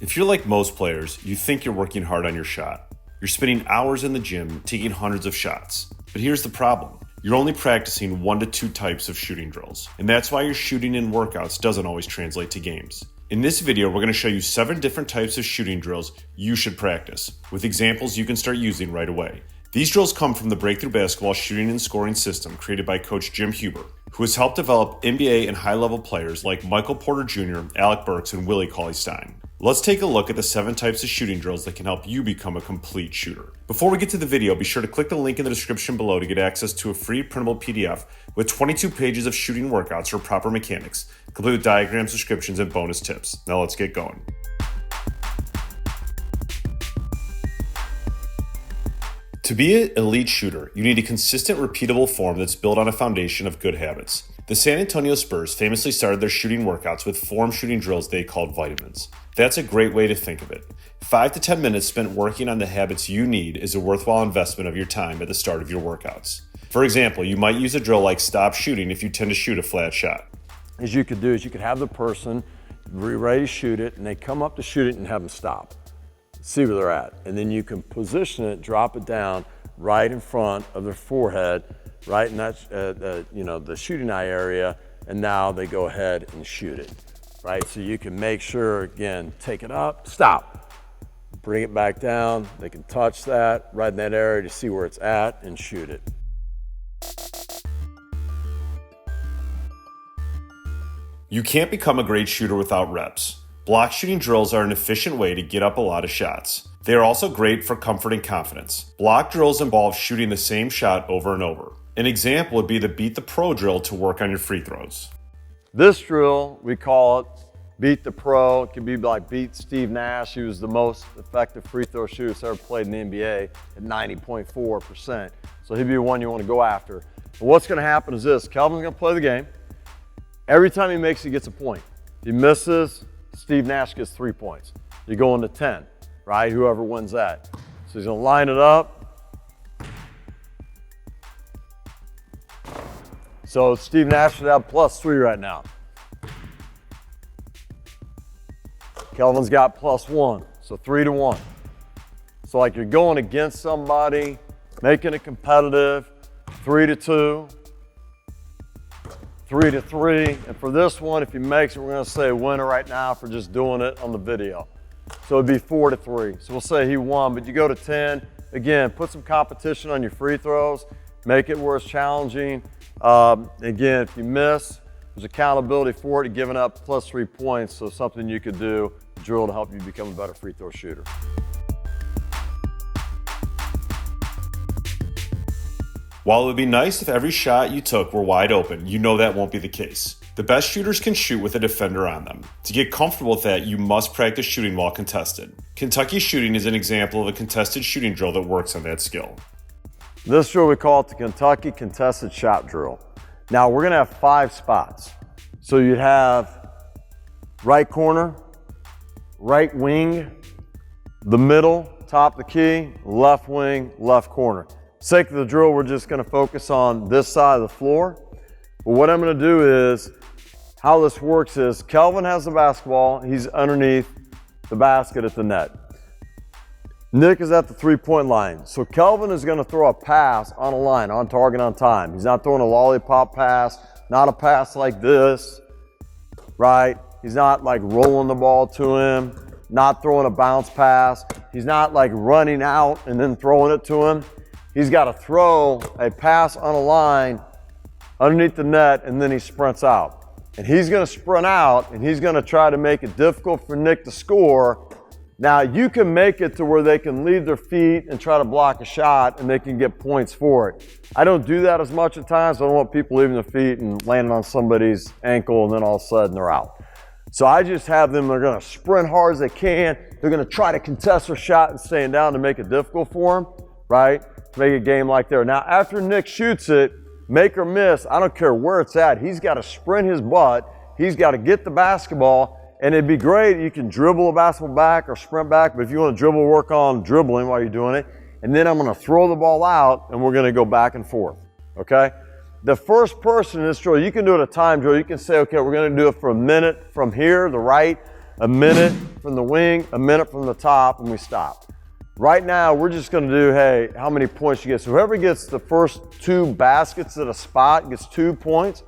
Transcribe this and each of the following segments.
If you're like most players, you think you're working hard on your shot. You're spending hours in the gym taking hundreds of shots. But here's the problem. You're only practicing 1 to 2 types of shooting drills, and that's why your shooting in workouts doesn't always translate to games. In this video, we're going to show you 7 different types of shooting drills you should practice, with examples you can start using right away. These drills come from the Breakthrough Basketball Shooting and Scoring System created by Coach Jim Huber, who has helped develop NBA and high-level players like Michael Porter Jr., Alec Burks, and Willie Cauley-Stein. Let's take a look at the 7 types of shooting drills that can help you become a complete shooter. Before we get to the video, be sure to click the link in the description below to get access to a free printable PDF with 22 pages of shooting workouts for proper mechanics, complete with diagrams, descriptions, and bonus tips. Now let's get going. To be an elite shooter, you need a consistent, repeatable form that's built on a foundation of good habits. The San Antonio Spurs famously started their shooting workouts with form shooting drills they called vitamins. That's a great way to think of it. 5 to 10 minutes spent working on the habits you need is a worthwhile investment of your time at the start of your workouts. For example, you might use a drill like stop shooting if you tend to shoot a flat shot. As you could do is you could have the person ready to shoot it, and they come up to shoot it and have them stop. See where they're at, and then you can position it, drop it down right in front of their forehead, right in that the shooting eye area, and now they go ahead and shoot it, right? So you can make sure, again, take it up, stop, bring it back down. They can touch that right in that area to see where it's at and shoot it. You can't become a great shooter without reps. Block shooting drills are an efficient way to get up a lot of shots. They are also great for comfort and confidence. Block drills involve shooting the same shot over and over. An example would be the Beat the Pro drill to work on your free throws. This drill, we call it Beat the Pro. It could be like beat Steve Nash, who was the most effective free throw shooter that's ever played in the NBA at 90.4%. So he'd be one you want to go after. But what's going to happen is this. Kelvin's going to play the game. Every time he makes, he gets a point. He misses, Steve Nash gets 3 points. You go into 10, right? Whoever wins that. So he's going to line it up. So Steve Nash should have +3 right now. Kelvin's got +1, so 3-1. So like you're going against somebody, making it competitive, 3-2. 3-3, and for this one, if he makes it, we're going to say winner right now for just doing it on the video. So it'd be 4-3. So we'll say he won, but you go to 10. Again, put some competition on your free throws, make it where it's challenging. Again, if you miss, there's accountability for it, giving up +3 points, so something you could do, a drill to help you become a better free throw shooter. While it would be nice if every shot you took were wide open, you know that won't be the case. The best shooters can shoot with a defender on them. To get comfortable with that, you must practice shooting while contested. Kentucky shooting is an example of a contested shooting drill that works on that skill. This drill we call it the Kentucky contested shot drill. Now we're going to have 5 spots. So you'd have right corner, right wing, the middle, top of the key, left wing, left corner. Sake of the drill, we're just going to focus on this side of the floor. But what I'm going to do is, how this works is, Kelvin has the basketball. He's underneath the basket at the net. Nick is at the 3-point line. So Kelvin is going to throw a pass on a line, on target, on time. He's not throwing a lollipop pass, not a pass like this, right? He's not like rolling the ball to him, not throwing a bounce pass. He's not like running out and then throwing it to him. He's got to throw a pass on a line underneath the net, and then he sprints out. And he's going to sprint out, and he's going to try to make it difficult for Nick to score. Now, you can make it to where they can leave their feet and try to block a shot, and they can get points for it. I don't do that as much at times. I don't want people leaving their feet and landing on somebody's ankle, and then all of a sudden they're out. So I just have them, they're going to sprint hard as they can. They're going to try to contest their shot and staying down to make it difficult for them, right? Make a game like there. Now, after Nick shoots it, make or miss, I don't care where it's at, he's got to sprint his butt. He's got to get the basketball, and it'd be great. You can dribble a basketball back or sprint back, but if you want to dribble, work on dribbling while you're doing it. And then I'm going to throw the ball out, and we're going to go back and forth, okay? The first person in this drill, you can do it a time drill. You can say, okay, we're going to do it for a minute from here, the right, a minute from the wing, a minute from the top, and we stop. Right now, we're just gonna do, hey, how many points you get. So whoever gets the first 2 baskets at a spot gets 2 points.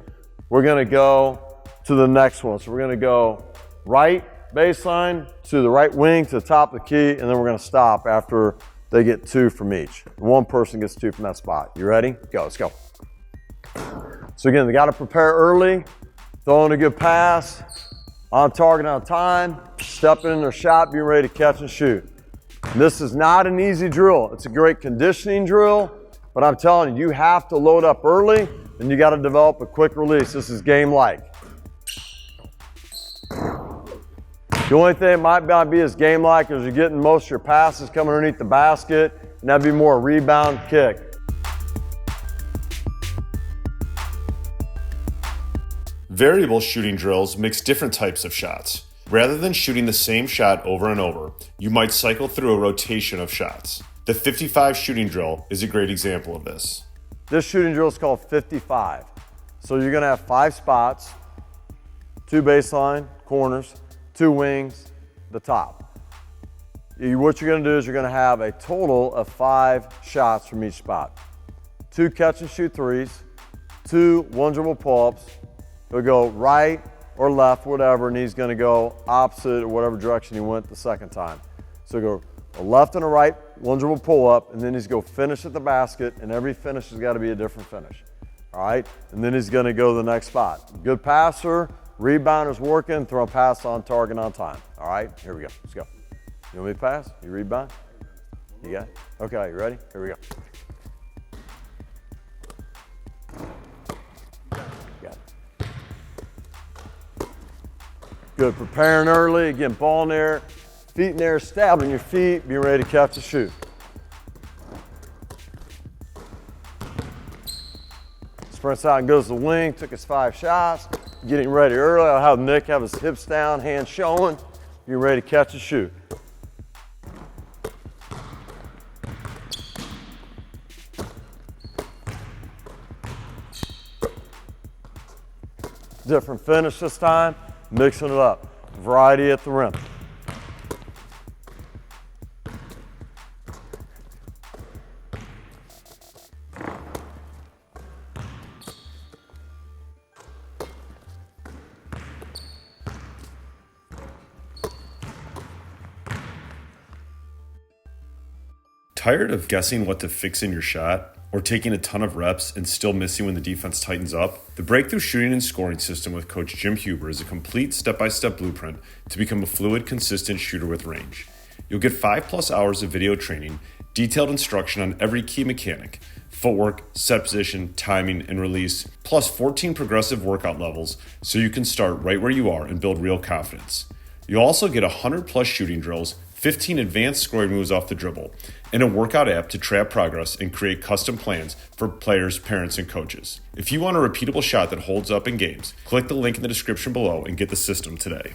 We're gonna go to the next one. So we're gonna go right baseline to the right wing to the top of the key, and then we're gonna stop after they get 2 from each. One person gets 2 from that spot. You ready? Go, let's go. So again, they gotta prepare early, throwing a good pass, on target, on time, stepping in their shot, being ready to catch and shoot. This is not an easy drill. It's a great conditioning drill, but I'm telling you, you have to load up early and you got to develop a quick release. This is game-like. The only thing it might not be as game-like is you're getting most of your passes coming underneath the basket, and that'd be more a rebound kick. Variable shooting drills mix different types of shots. Rather than shooting the same shot over and over, you might cycle through a rotation of shots. The 55 shooting drill is a great example of this. This shooting drill is called 55. So you're gonna have 5 spots, 2 baseline, corners, 2 wings, the top. What you're gonna do is you're gonna have a total of 5 shots from each spot. 2 catch and shoot threes, 2 one dribble pull-ups. He'll go right or left, whatever, and he's gonna go opposite or whatever direction he went the second time. So go a left and a right, one dribble pull up, and then he's go finish at the basket, and every finish has gotta be a different finish. All right, and then he's gonna go to the next spot. Good passer, rebounder is working, throw a pass on target on time. All right, here we go, let's go. You want me to pass? You rebound? You got it? Okay, you ready? Here we go. Good, preparing early, again, ball in there, feet in there, stabbing your feet, being ready to catch and shoot. Sprints out and goes to the wing, took his 5 shots, getting ready early. I'll have Nick have his hips down, hands showing, being ready to catch and shoot. Different finish this time. Mixing it up, variety at the rim. Tired of guessing what to fix in your shot? Or taking a ton of reps and still missing when the defense tightens up? The Breakthrough Shooting and Scoring System with Coach Jim Huber is a complete step-by-step blueprint to become a fluid, consistent shooter with range. You'll get 5+ hours of video training, detailed instruction on every key mechanic, footwork, set position, timing, and release, plus 14 progressive workout levels so you can start right where you are and build real confidence. You'll also get 100+ shooting drills, 15 advanced scoring moves off the dribble, and a workout app to track progress and create custom plans for players, parents, and coaches. If you want a repeatable shot that holds up in games, click the link in the description below and get the system today.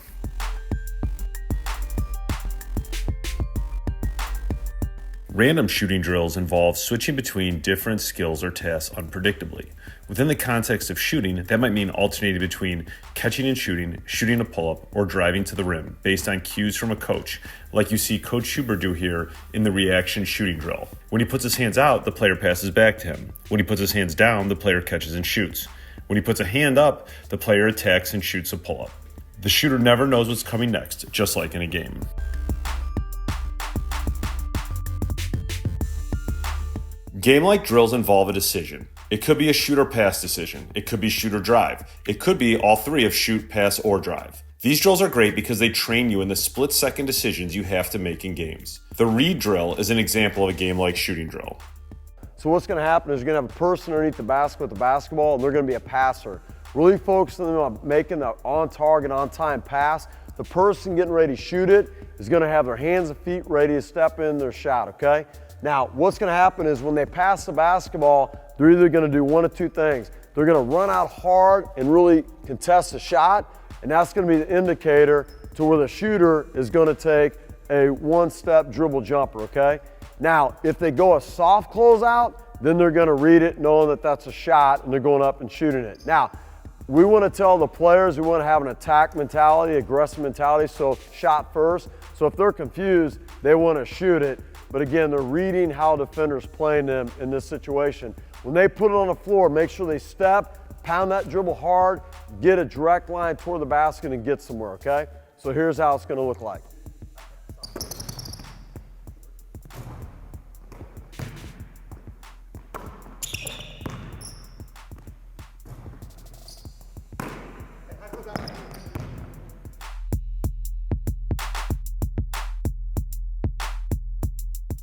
Random shooting drills involve switching between different skills or tasks unpredictably. Within the context of shooting, that might mean alternating between catching and shooting, shooting a pull-up, or driving to the rim based on cues from a coach, like you see Coach Huber do here in the reaction shooting drill. When he puts his hands out, the player passes back to him. When he puts his hands down, the player catches and shoots. When he puts a hand up, the player attacks and shoots a pull-up. The shooter never knows what's coming next, just like in a game. Game-like drills involve a decision. It could be a shoot or pass decision. It could be shoot or drive. It could be all 3 of shoot, pass, or drive. These drills are great because they train you in the split-second decisions you have to make in games. The read drill is an example of a game-like shooting drill. So what's going to happen is you're going to have a person underneath the basket with the basketball, and they're going to be a passer. Really focusing on making the on-target, on-time pass. The person getting ready to shoot it is going to have their hands and feet ready to step in their shot, okay? Now, what's going to happen is when they pass the basketball, they're either going to do one of 2 things. They're going to run out hard and really contest the shot, and that's going to be the indicator to where the shooter is going to take a one-step dribble jumper, okay? Now, if they go a soft closeout, then they're going to read it knowing that that's a shot, and they're going up and shooting it. Now, We want to tell the players we want to have an attack mentality, aggressive mentality, so shot first. So if they're confused, they want to shoot it. But again, they're reading how defenders playing them in this situation. When they put it on the floor, make sure they step, pound that dribble hard, get a direct line toward the basket and get somewhere, okay? So here's how it's going to look like.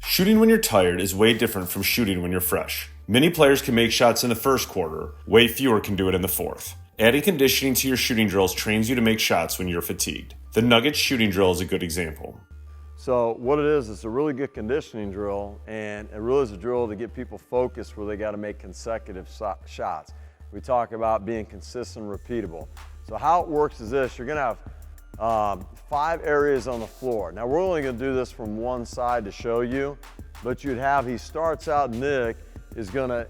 Shooting when you're tired is way different from shooting when you're fresh. Many players can make shots in the first quarter, way fewer can do it in the fourth. Adding conditioning to your shooting drills trains you to make shots when you're fatigued. The Nuggets shooting drill is a good example. So what it is, it's a really good conditioning drill, and it really is a drill to get people focused where they got to make consecutive shots. We talk about being consistent and repeatable. So how it works is this: you're going to have 5 areas on the floor. Now we're only going to do this from one side to show you, but you'd have, he starts out, Nick is going to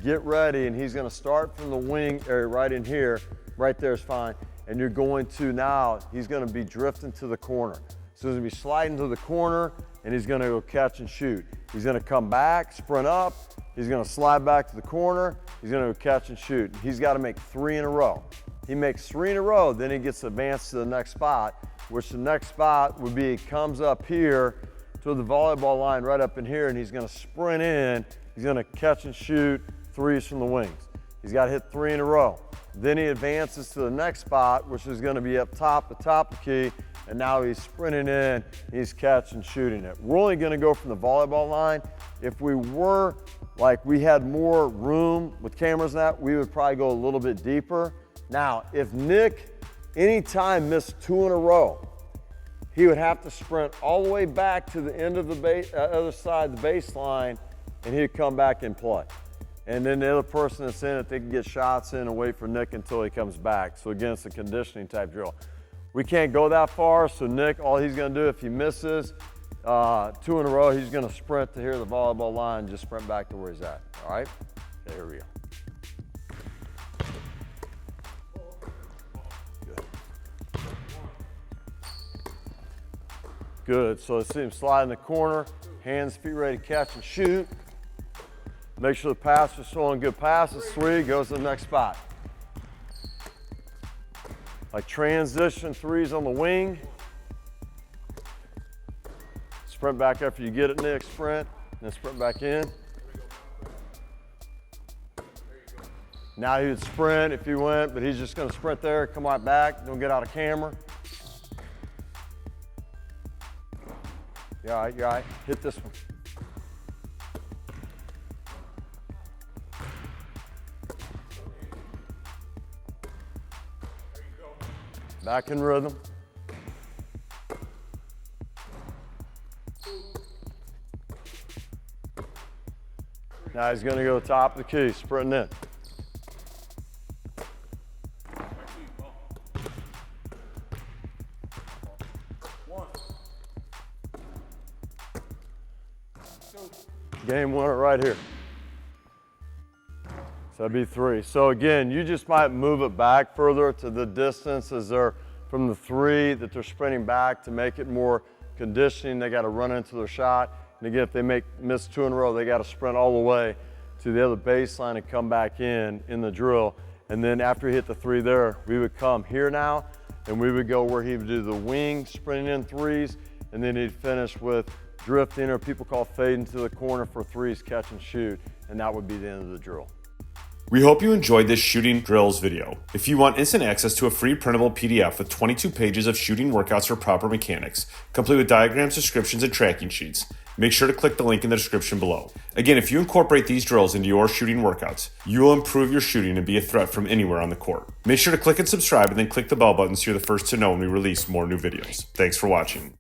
get ready and he's going to start from the wing area right in here. Right there is fine. And you're going to now, he's going to be drifting to the corner. So he's going to be sliding to the corner and he's going to go catch and shoot. He's going to come back, sprint up, he's going to slide back to the corner, he's going to go catch and shoot. He's got to make 3 in a row. He makes 3 in a row, then he gets advanced to the next spot, which the next spot would be, he comes up here to the volleyball line right up in here, and he's going to sprint in. He's going to catch and shoot 3s from the wings. He's got to hit 3 in a row. Then he advances to the next spot, which is going to be up top, the top of the key, and now he's sprinting in, he's catching, shooting it. We're only going to go from the volleyball line. If we were, like we had more room with cameras and that, we would probably go a little bit deeper. Now, if Nick anytime missed 2 in a row, he would have to sprint all the way back to the end of the other side, the baseline, and he'd come back and play. And then the other person that's in it, they can get shots in and wait for Nick until he comes back. So again, it's a conditioning type drill. We can't go that far, so Nick, all he's gonna do if he misses 2 in a row, he's gonna sprint to here, the volleyball line, and just sprint back to where he's at, all right? Okay, here we go. Good, so let's see him slide in the corner, hands, feet ready to catch and shoot. Make sure the pass is throwing good passes. 3, goes to the next spot. Like transition 3s on the wing. Sprint back after you get it, Nick, sprint, then sprint back in. Now he would sprint if he went, but he's just gonna sprint there, come right back, don't get out of camera. You're all right, you're all right. Hit this one. Back in rhythm. Now he's going to go top of the key, sprinting in. Game winner right here. So that'd be 3. So again, you just might move it back further to the distance as they're from the 3 that they're sprinting back to make it more conditioning. They got to run into their shot. And again, if they miss 2 in a row, they got to sprint all the way to the other baseline and come back in the drill. And then after he hit the 3 there, we would come here now and we would go where he would do the wing, sprinting in 3s, and then he'd finish with drifting, or people call fading to the corner for 3s, catch and shoot, and that would be the end of the drill. We hope you enjoyed this shooting drills video. If you want instant access to a free printable PDF with 22 pages of shooting workouts for proper mechanics, complete with diagrams, descriptions, and tracking sheets, make sure to click the link in the description below. Again, if you incorporate these drills into your shooting workouts, you will improve your shooting and be a threat from anywhere on the court. Make sure to click and subscribe and then click the bell button so you're the first to know when we release more new videos. Thanks for watching.